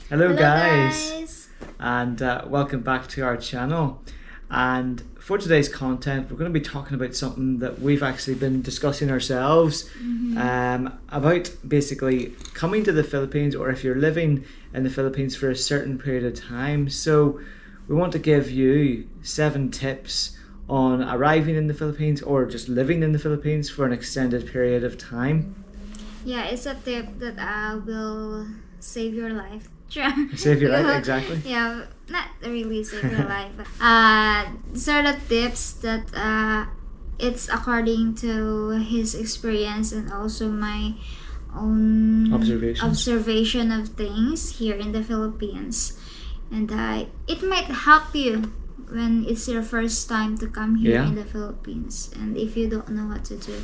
Hello, Hello guys, guys! and welcome back to our channel. And for today's content, we're going to be talking about something that we've actually been discussing ourselves about basically coming to the Philippines, or if you're living in the Philippines for a certain period of time. So, we want to give you 7 tips on arriving in the Philippines or just living in the Philippines for an extended period of time. Yeah, it's a tip that will save your life. Save your life, exactly. Yeah, not really save your life, but these are the tips that it's according to his experience and also my own observation of things here in the Philippines. And it might help you when it's your first time to come here in the Philippines and if you don't know what to do.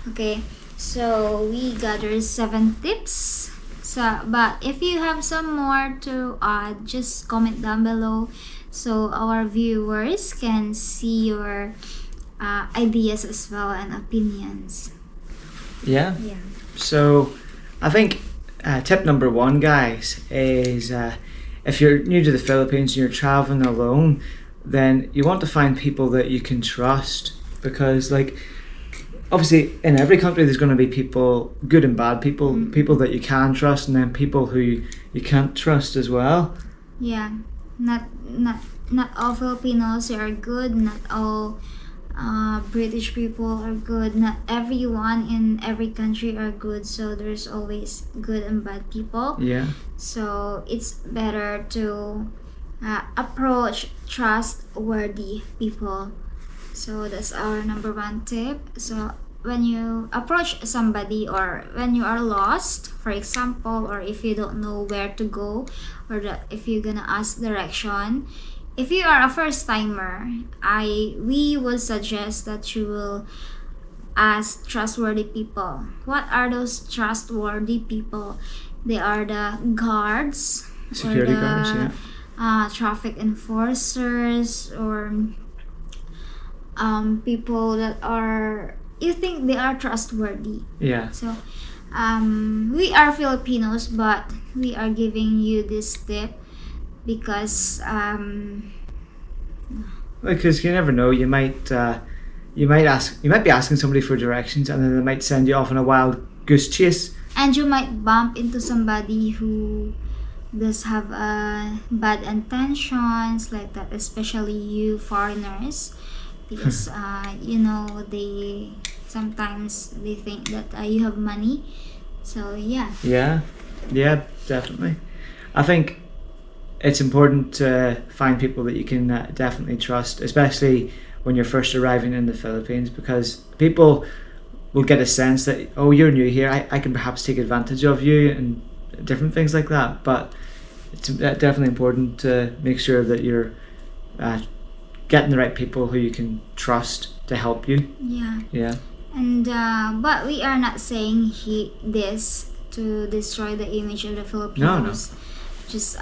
Okay, so we gathered 7 tips. So, but if you have some more to add, just comment down below so our viewers can see your ideas as well and opinions. Yeah. So, I think tip number 1, guys, is if you're new to the Philippines and you're traveling alone, then you want to find people that you can trust, because, like, obviously in every country there's going to be people, good and bad people, people that you can trust, and then people who you can't trust as well. Yeah, not all Filipinos are good. Not all British people are good. Not everyone in every country are good. So there's always good and bad people. Yeah. So it's better to approach trustworthy people. So that's our number 1 tip. So when you approach somebody, or when you are lost, for example, or if you don't know where to go, or if you're gonna ask direction, if you are a first timer, we would suggest that you will ask trustworthy people. What are those trustworthy people? They are the guards, security or the guards, traffic enforcers, or people that are, you think they are trustworthy. Yeah. So we are Filipinos, but we are giving you this tip because because you never know, you might be asking somebody for directions, and then they might send you off on a wild goose chase, and you might bump into somebody who does have bad intentions like that, especially you foreigners, because they sometimes they think that you have money. So yeah, definitely. I think it's important to find people that you can definitely trust, especially when you're first arriving in the Philippines, because people will get a sense that, oh, you're new here, I can perhaps take advantage of you and different things like that. But it's definitely important to make sure that you're getting the right people who you can trust to help you. Yeah. And but we are not saying this to destroy the image of the Filipinos. No. Just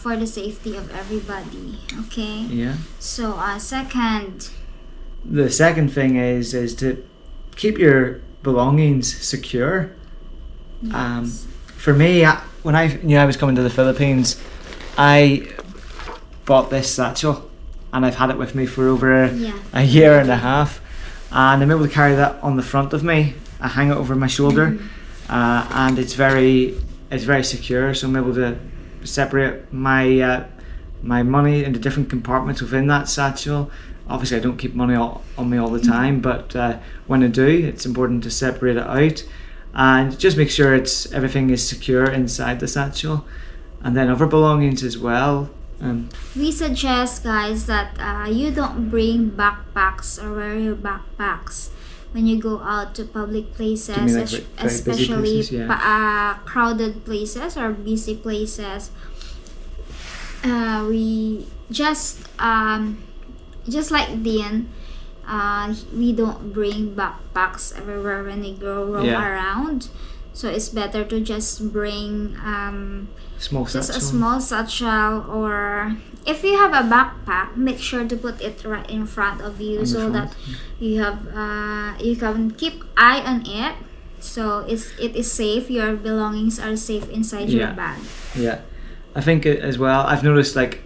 for the safety of everybody. Okay. Yeah. So second. The second thing is to keep your belongings secure. Yes. For me, when I knew I was coming to the Philippines, I bought this satchel, and I've had it with me for over a year and a half, and I'm able to carry that on the front of me. I hang it over my shoulder, and it's very secure. So I'm able to separate my money into different compartments within that satchel. Obviously, I don't keep money on me all the time, but when I do, it's important to separate it out and just make sure everything is secure inside the satchel, and then other belongings as well. We suggest, guys, that you don't bring backpacks or wear your backpacks when you go out to public places, especially places, crowded places or busy places. We just like Dean, we don't bring backpacks everywhere when we go roam around. So it's better to just bring just a small satchel, or if you have a backpack, make sure to put it right in front of you so that you can keep eye on it. So it is safe. Your belongings are safe inside your bag. Yeah. I think as well, I've noticed like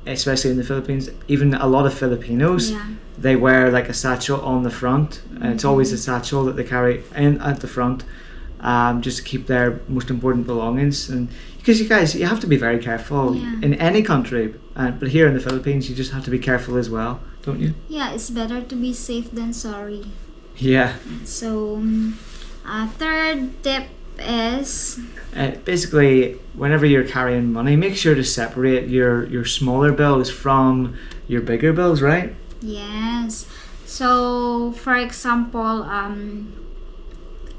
especially in the Philippines, even a lot of Filipinos, they wear like a satchel on the front, and it's always a satchel that they carry in at the front, just to keep their most important belongings. And because you have to be very careful in any country, but here in the Philippines you just have to be careful as well, don't you? Yeah, it's better to be safe than sorry. Yeah. So third tip is basically, whenever you're carrying money, make sure to separate your smaller bills from your bigger bills, right? Yes. So for example,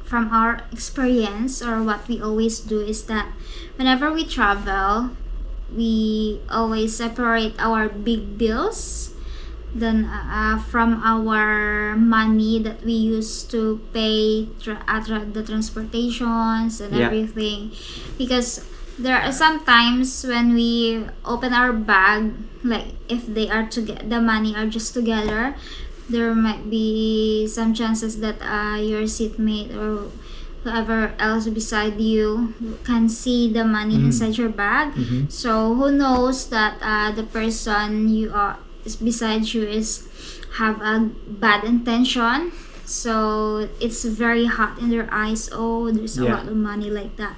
from our experience, or what we always do is that whenever we travel, we always separate our big bills then from our money that we use to pay the transportations and everything, because there are some times when we open our bag, like if they are the money are just together, there might be some chances that your seatmate or whoever else beside you can see the money inside your bag. So who knows that the person you are beside you have a bad intention, so it's very hot in their eyes. Oh, there's a lot of money like that.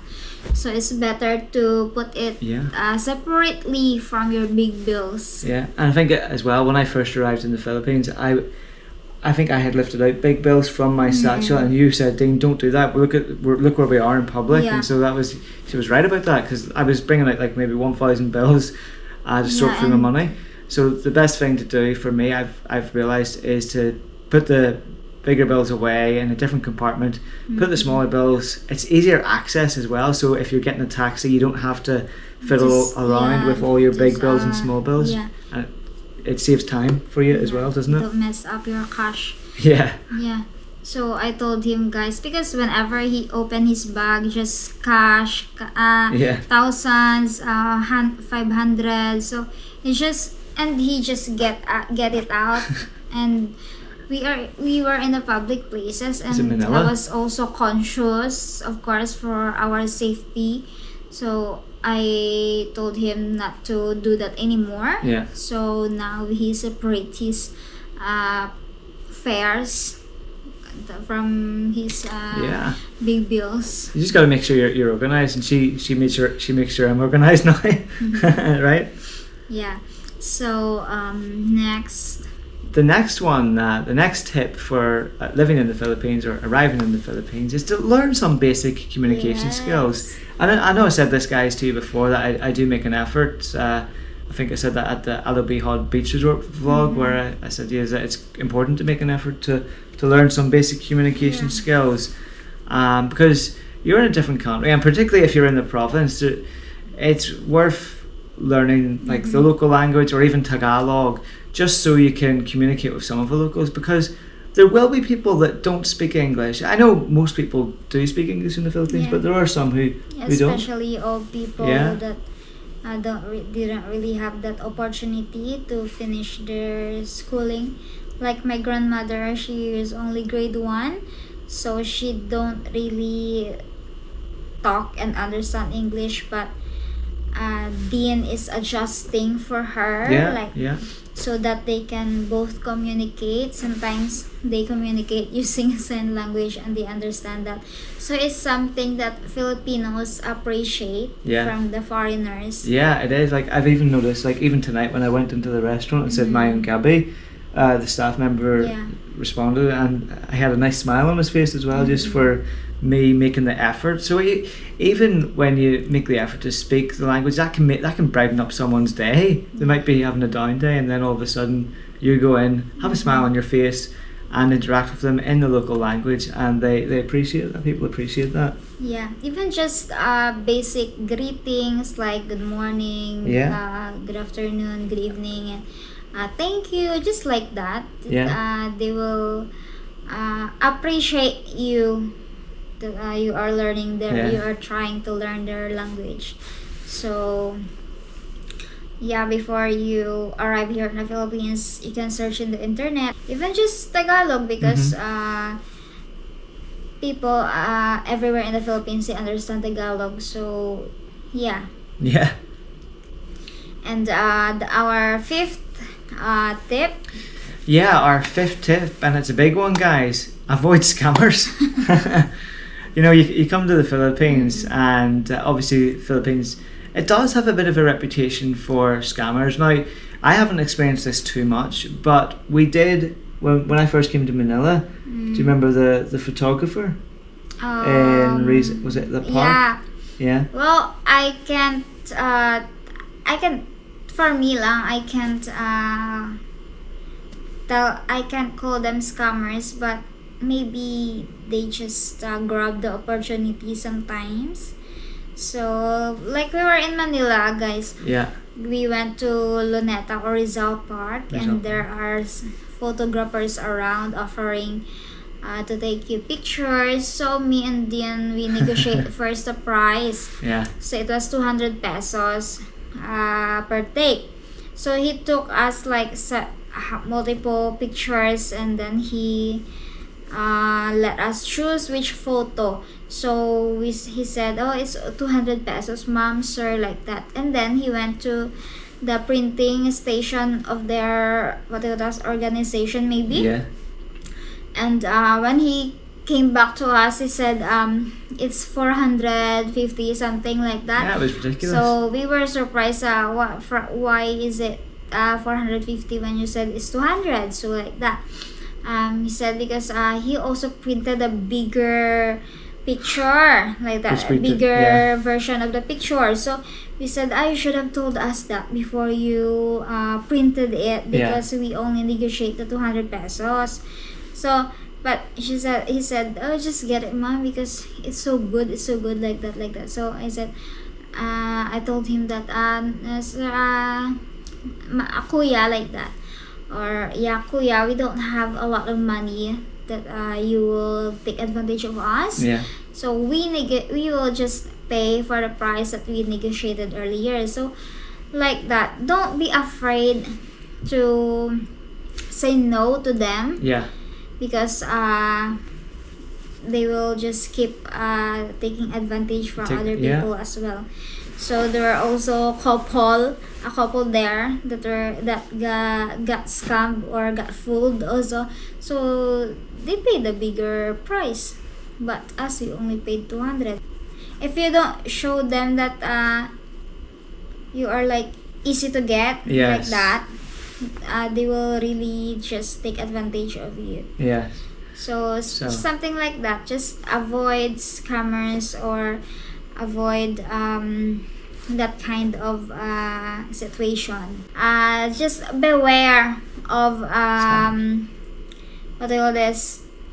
So it's better to put it separately from your big bills. And I think as well, when I first arrived in the Philippines, I think I had lifted out big bills from my satchel, and you said, Dean, don't do that. Look where we are in public. And so she was right about that, because I was bringing out like maybe 1,000 bills to sort through my money. So the best thing to do for me, I've realised, is to put the bigger bills away in a different compartment, put the smaller bills. It's easier access as well, so if you're getting a taxi, you don't have to fiddle around with all your big bills and small bills. And it saves time for you as well, doesn't it? Don't mess up your cash. Yeah. So I told him, guys, because whenever he opened his bag, just cash, thousands, 500, so it's just, and he just get it out. And we were in the public places, and I was also conscious, of course, for our safety. So I told him not to do that anymore. So now he separates his fares from his big bills. You just got to make sure you're organized, and she makes sure I'm organized now. Right? So next, the next tip for living in the Philippines or arriving in the Philippines is to learn some basic communication skills. And I know I said this, guys, to you before, that I do make an effort. I think I said that at the Alabihod Beach Resort vlog, where I said that it's important to make an effort to learn some basic communication skills, because you're in a different country, and particularly if you're in the province, it's worth learning like the local language or even Tagalog, just so you can communicate with some of the locals, because there will be people that don't speak English. I know most people do speak English in the Philippines, but there are some who don't. Especially old people that didn't really have that opportunity to finish their schooling. Like my grandmother, she is only grade 1, so she don't really talk and understand English, but Dean is adjusting for her, so that they can both communicate. Sometimes they communicate using sign language, and they understand that. So it's something that Filipinos appreciate from the foreigners. It is. Like I've even noticed, like even tonight when I went into the restaurant and said Mayong Gabi, the staff member responded, and I had a nice smile on his face as well, just for me making the effort. So even when you make the effort to speak the language, that can brighten up someone's day. They might be having a down day, and then all of a sudden you go in, have a smile on your face, and interact with them in the local language, and they appreciate that. People appreciate that. Even just basic greetings like good morning, good afternoon, good evening, and thank you, just like that. They will appreciate you, that you are learning you are trying to learn their language. So before you arrive here in the Philippines, you can search in the internet, even just Tagalog, because people everywhere in the Philippines, they understand Tagalog. So And our fifth tip. Yeah, our fifth tip, and it's a big one, guys. Avoid scammers. You come to the Philippines, and obviously Philippines, it does have a bit of a reputation for scammers. Now, I haven't experienced this too much, but we did when I first came to Manila. Do you remember the photographer? Was it the park? Yeah. Well, I can't. For me lang, I can't I can't call them scammers, but maybe they just grab the opportunity sometimes. So, like we were in Manila, guys. Yeah. We went to Luneta or Rizal Park, and there are photographers around offering to take you pictures. So me and Dian, we negotiate first the price. Yeah. So it was 200 pesos per take. So he took us like multiple pictures, and then he let us choose which photo. So he said, oh, it's 200 pesos, ma'am, sir, like that. And then he went to the printing station of their organization, maybe. Yeah. And when he came back to us, he said it's 450, something like that. Yeah, it was ridiculous. So we were surprised. Why is it 450 when you said it's 200? So like that. He said because he also printed a bigger picture, like that, bigger version of the picture. So we said, you should have told us that before you printed it, because we only negotiate the 200 pesos. So, but he said, oh, just get it, ma'am, because it's so good, like that. So I said, I told him that, kuya, like that, or kuya, we don't have a lot of money that you will take advantage of us. Yeah. So we will just pay for the price that we negotiated earlier. So like that, don't be afraid to say no to them. Yeah. Because they will just keep taking advantage from other people as well. So there were also a couple there that got scammed or got fooled also. So they paid a bigger price, but us, we only paid 200. If you don't show them that you are like easy to get, like that, they will really just take advantage of you. Yes. So something like that. Just avoid scammers, or avoid that kind of situation. Just beware of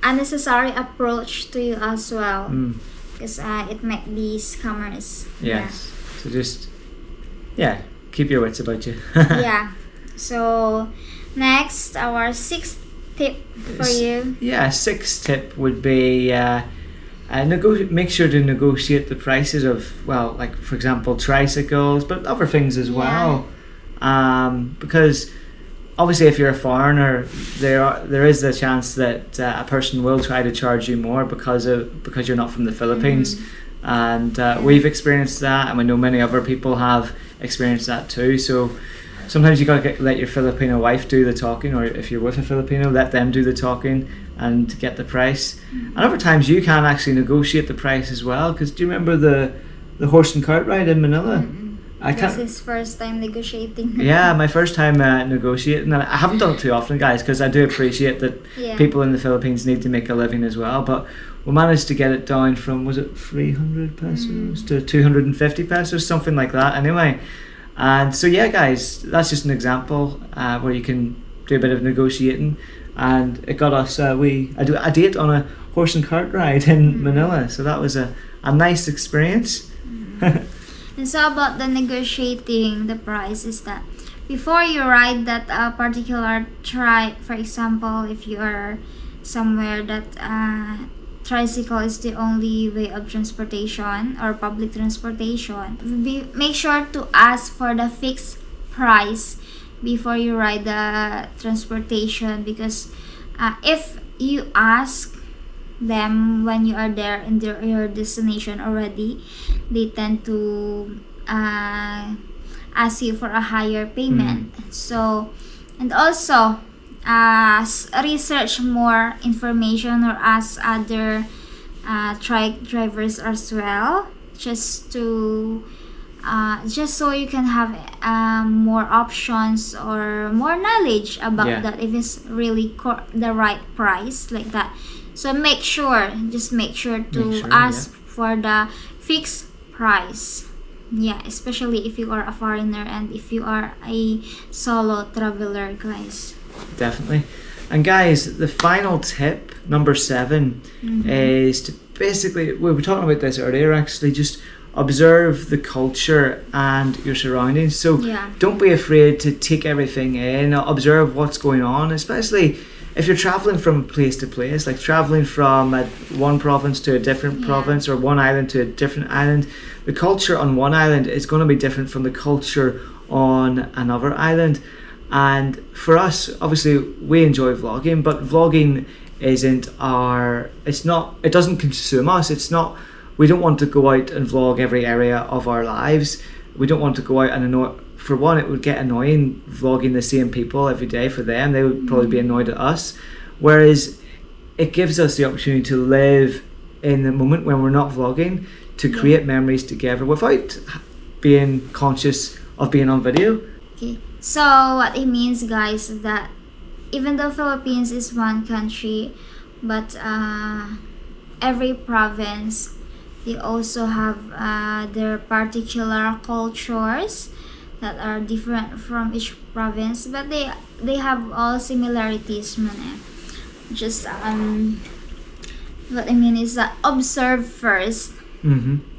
unnecessary approach to you as well, because it might be scammers. Yes. So just keep your wits about you. Yeah. So next, our sixth tip for you. Sixth tip would be make sure to negotiate the prices of, well, like for example, tricycles, but other things as well. Because obviously, if you're a foreigner, there is the chance that a person will try to charge you more because you're not from the Philippines. And we've experienced that, and we know many other people have experienced that too. So sometimes you gotta let your Filipino wife do the talking, or if you're with a Filipino, let them do the talking and get the price. And other times you can actually negotiate the price as well. Because do you remember the horse and cart ride in Manila? This is his first time negotiating. Yeah, my first time negotiating, and I haven't done it too often, guys, because I do appreciate that people in the Philippines need to make a living as well. But we managed to get it down from, was it 300 pesos to 250 pesos, something like that. Anyway. And so guys, that's just an example where you can do a bit of negotiating, and it got us a date on a horse and cart ride in Manila. So that was a nice experience. And so about the negotiating the price is that before you ride that particular for example, if you are somewhere that tricycle is the only way of transportation or public transportation, make sure to ask for the fixed price before you ride the transportation, because if you ask them when you are there in your destination already, they tend to ask you for a higher payment. So, and also research more information or ask other trike drivers as well, just to just so you can have more options or more knowledge about that, if it's really the right price like that. So just make sure to ask for the fixed price. Yeah, especially if you are a foreigner and if you are a solo traveler, guys. Definitely. And guys, the final tip, number 7, is to basically, we were talking about this earlier actually, just observe the culture and your surroundings. So don't be afraid to take everything in, observe what's going on, especially if you're traveling from place to place, like traveling from one province to a different province, or one island to a different island. The culture on one island is going to be different from the culture on another island. And for us, obviously, we enjoy vlogging, but vlogging it doesn't consume us. We don't want to go out and vlog every area of our lives. We don't want to go out and annoy. For one, it would get annoying vlogging the same people every day for them. They would probably be annoyed at us. Whereas it gives us the opportunity to live in the moment when we're not vlogging, to create memories together without being conscious of being on video. Okay. So what it means, guys, is that even though Philippines is one country, but every province, they also have their particular cultures that are different from each province, but they have all similarities, man. Just what I mean is that observe first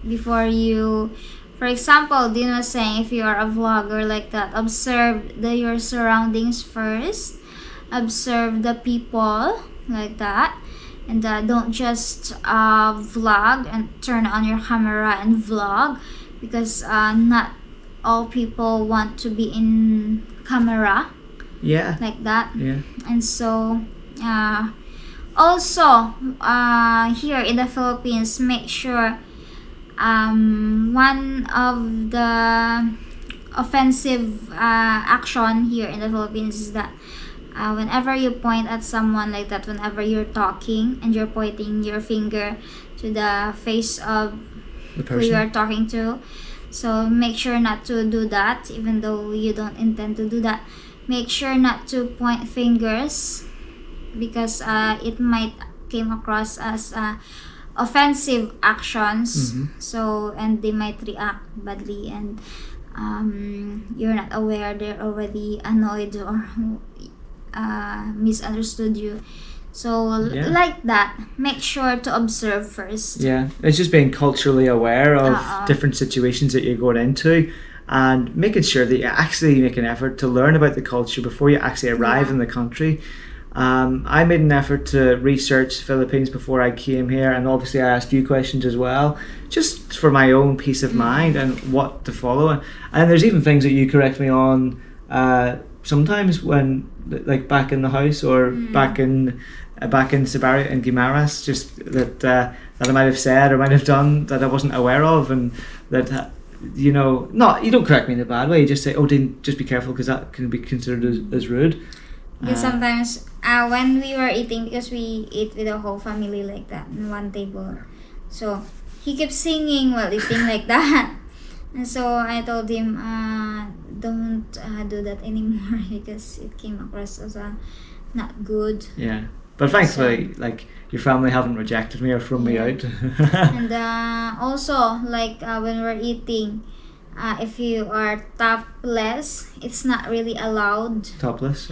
before you. For example, Dean was saying, if you are a vlogger like that, observe your surroundings first, observe the people like that, and don't just vlog and turn on your camera and vlog, because not all people want to be in camera like that. And so also here in the Philippines, make sure one of the offensive action here in the Philippines is that whenever you point at someone like that, whenever you're talking and you're pointing your finger to the face of the person who you are talking to, so make sure not to do that, even though you don't intend to do that. Make sure not to point fingers, because it might came across as offensive actions. So, and they might react badly, and you're not aware, they're already annoyed or misunderstood you. So like that, make sure to observe first. It's just being culturally aware of different situations that you're going into, and making sure that you actually make an effort to learn about the culture before you actually arrive in the country. I made an effort to research Philippines before I came here, and obviously I asked you questions as well, just for my own peace of mind and what to follow. And there's even things that you correct me on sometimes when, like back in the house or back in Sibario and Guimaras, just that I might have said or might have done that I wasn't aware of, and that you don't correct me in a bad way. You just say, just be careful, because that can be considered as rude. Because sometimes when we were eating, because we eat with the whole family like that in one table, so he kept singing while eating like that, and so I told him, don't do that anymore, because it came across as not good. But thankfully, like, your family haven't rejected me or thrown me out. And also, like when we're eating, if you are topless, it's not really allowed. Topless?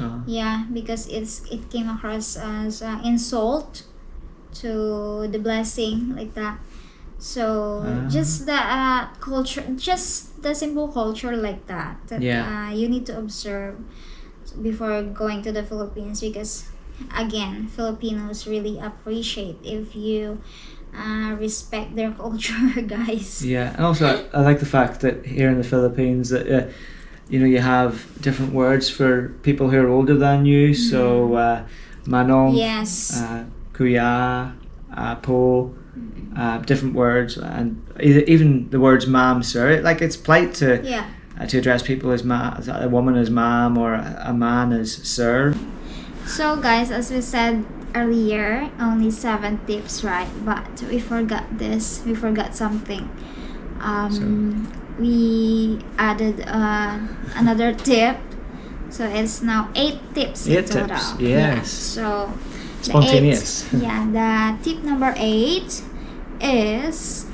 Because it came across as insult to the blessing like that. So just the culture, just the simple culture like that you need to observe before going to the Philippines, because again, Filipinos really appreciate if you respect their culture, guys. And also I like the fact that here in the Philippines that you have different words for people who are older than you. So manong, kuya, po, different words, and even the words ma'am, sir. Like, it's polite to to address people as a woman as ma'am or a man as sir. So guys, as we said earlier, only 7 tips, right? But we forgot this. We forgot something. We added another tip. So it's now 8 tips in total. Tips, yes. So spontaneous. The tip number 8 is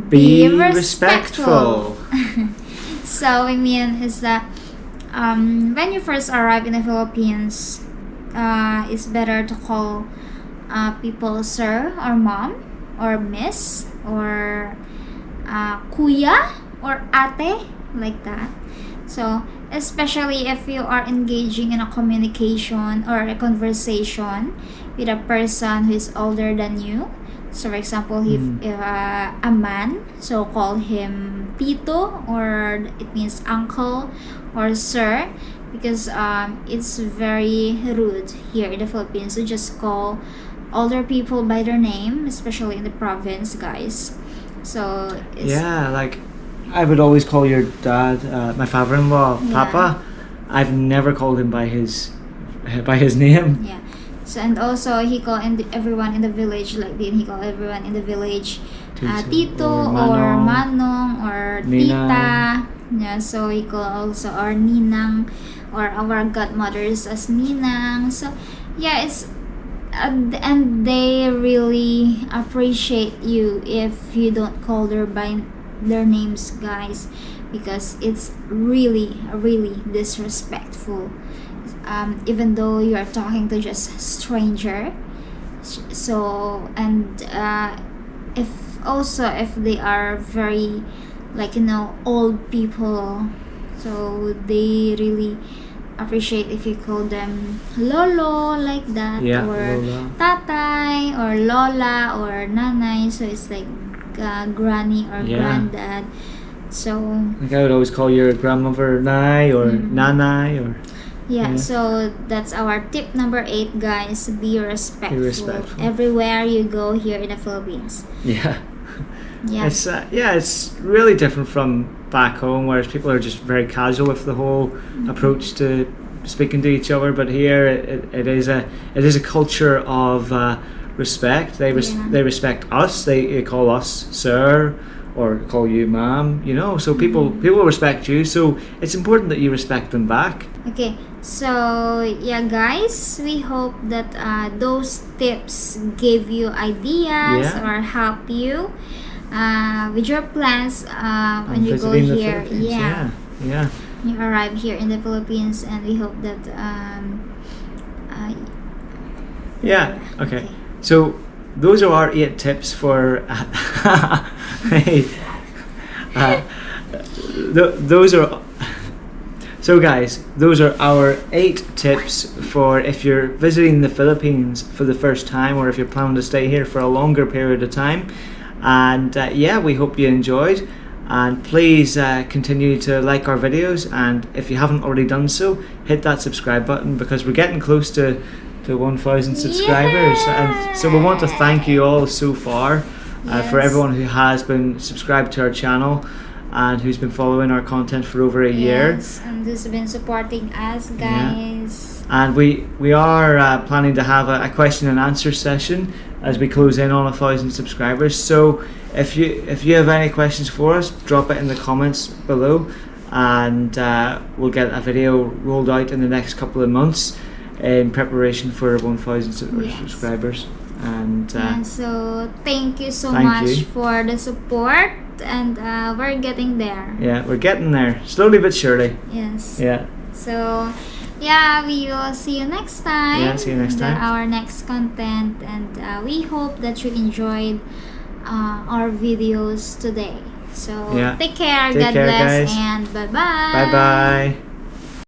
be respectful. So we mean is that when you first arrive in the Philippines, it's better to call people sir or mom or miss or kuya or ate, like that. So especially if you are engaging in a communication or a conversation with a person who is older than you. So for example, if a man, so call him tito, or it means uncle or sir, because it's very rude here in the Philippines to just call older people by their name, especially in the province, guys. So it's, like I would always call your dad, my father-in-law, Papa. I've never called him by his name. Yeah. So and also he called everyone in the village like that. He called everyone in the village Tito or Manong or Tita. Yeah. So he called also our Ninang or our godmothers as Ninang. So yeah, it's and they really appreciate you if you don't call by their names, guys, because it's really disrespectful, even though you are talking to just a stranger. So and if they are very old people, so they really appreciate if you call them lolo, like that, or lola. Tatay or lola or nanay, so it's like granny or granddad. So like I would always call your grandmother Nai or Nanai or so that's our tip number 8, guys. Be respectful everywhere you go here in the Philippines. It's really different from back home, whereas people are just very casual with the whole approach to speaking to each other, but here it is a culture of respect. They respect us. They call us sir or call you ma'am, so people respect you, so it's important that you respect them back. Okay, so guys, we hope that those tips gave you ideas or help you with your plans when you go here. You arrive here in the Philippines, and we hope that okay. So those are our 8 tips for those are so guys, those are our 8 tips for if you're visiting the Philippines for the first time, or if you're planning to stay here for a longer period of time. And we hope you enjoyed, and please continue to like our videos, and if you haven't already done so, hit that subscribe button, because we're getting close to 1,000 subscribers, and so we want to thank you all so far for everyone who has been subscribed to our channel and who's been following our content for over a year, and who's been supporting us, guys. And we are planning to have a question and answer session as we close in on 1,000 subscribers. So if you have any questions for us, drop it in the comments below, and we'll get a video rolled out in the next couple of months in preparation for 1,000 subscribers. And so thank you so much for the support, and we're getting there. We're getting there, slowly but surely. So we will see you next time. See you next time. Our next content, and we hope that you enjoyed our videos today. So take care, God bless, guys. And bye bye. Bye bye.